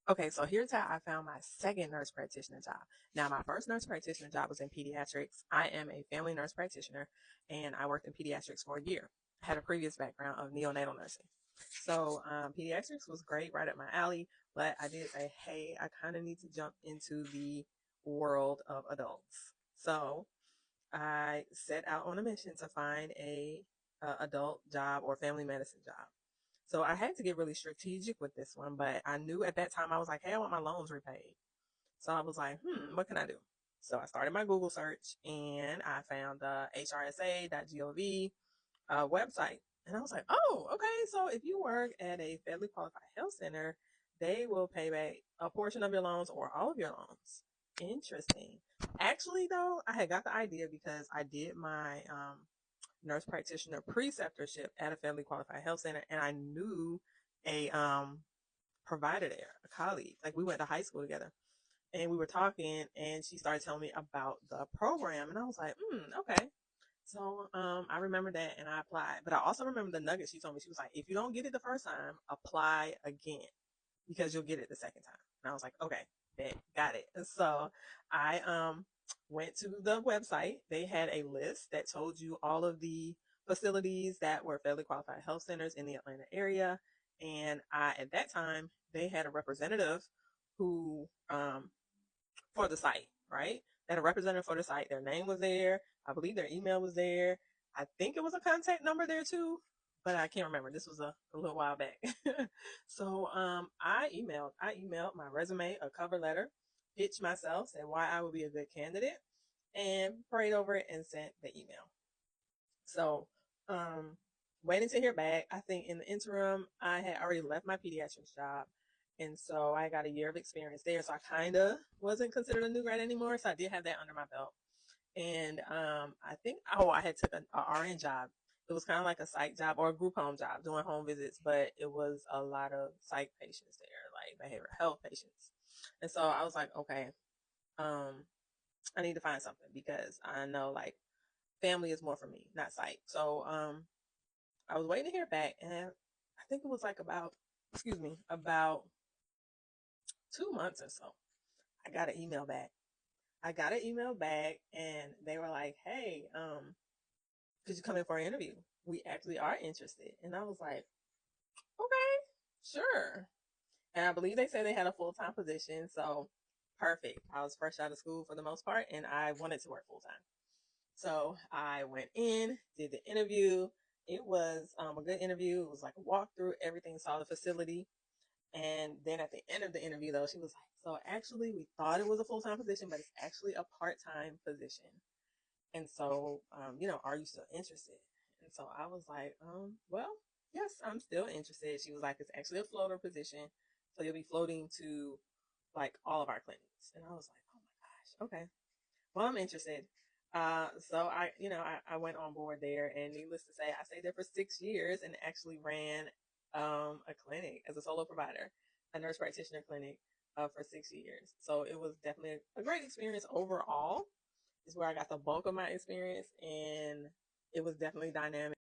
Okay, so here's how I found my second nurse practitioner job. Now, my first nurse practitioner job was in pediatrics. I am a family nurse practitioner, and I worked in pediatrics for a year. I had a previous background of neonatal nursing. So, pediatrics was great, right up my alley, but I did say, hey, I kind of need to jump into the world of adults. So, I set out on a mission to find a adult job or family medicine job. So I had to get really strategic with this one, but I knew at that time I was like, hey, I want my loans repaid. So I was like, what can I do? So I started my Google search and I found the hrsa.gov website. And I was like, oh, okay. So if you work at a federally qualified health center, they will pay back a portion of your loans or all of your loans. Interesting. Actually, though, I had got the idea because I did my nurse practitioner preceptorship at a federally qualified health center, and I knew a provider there, a colleague. Like we went to high school together, and we were talking, and she started telling me about the program, and I was like, okay. So I remember that, and I applied. But I also remember the nugget she told me. She was like, if you don't get it the first time, apply again because you'll get it the second time. And I was like, okay, bet, got it. And so I went to the website. They had a list that told you all of the facilities that were federally qualified health centers in the Atlanta area. And at that time, they had a representative who, for the site, right? They had a representative for the site. Their name was there. I believe their email was there. I think it was a contact number there too, but I can't remember. This was a little while back. So I emailed my resume, a cover letter, pitched myself, said why I would be a good candidate, and prayed over it and sent the email. So waiting to hear back. I think in the interim, I had already left my pediatrics job. And so I got a year of experience there. So I kind of wasn't considered a new grad anymore. So I did have that under my belt. And I think, I had took a RN job. It was kind of like a psych job or a group home job, doing home visits, but it was a lot of psych patients there, like behavioral health patients. And so I was like, okay, um, I need to find something because I know like family is more for me, not psych. So I was waiting to hear back, and I think it was like about 2 months or so. I got an email back. I got an email back, and they were like, "Hey, could you come in for an interview? We actually are interested." And I was like, "Okay, sure." And I believe they said they had a full time position, so perfect. I was fresh out of school for the most part, and I wanted to work full time. So I went in, did the interview. It was a good interview. It was like a walkthrough, everything, saw the facility. And then at the end of the interview, though, she was like, so actually, we thought it was a full time position, but it's actually a part time position. And so, are you still interested? And so I was like, well, yes, I'm still interested. She was like, it's actually a floater position. So you'll be floating to like all of our clinics. And I was like, oh my gosh, okay. Well, I'm interested. So I went on board there, and needless to say, I stayed there for 6 years and actually ran a clinic as a solo provider, a nurse practitioner clinic for 6 years. So it was definitely a great experience overall. Is where I got the bulk of my experience, and it was definitely dynamic.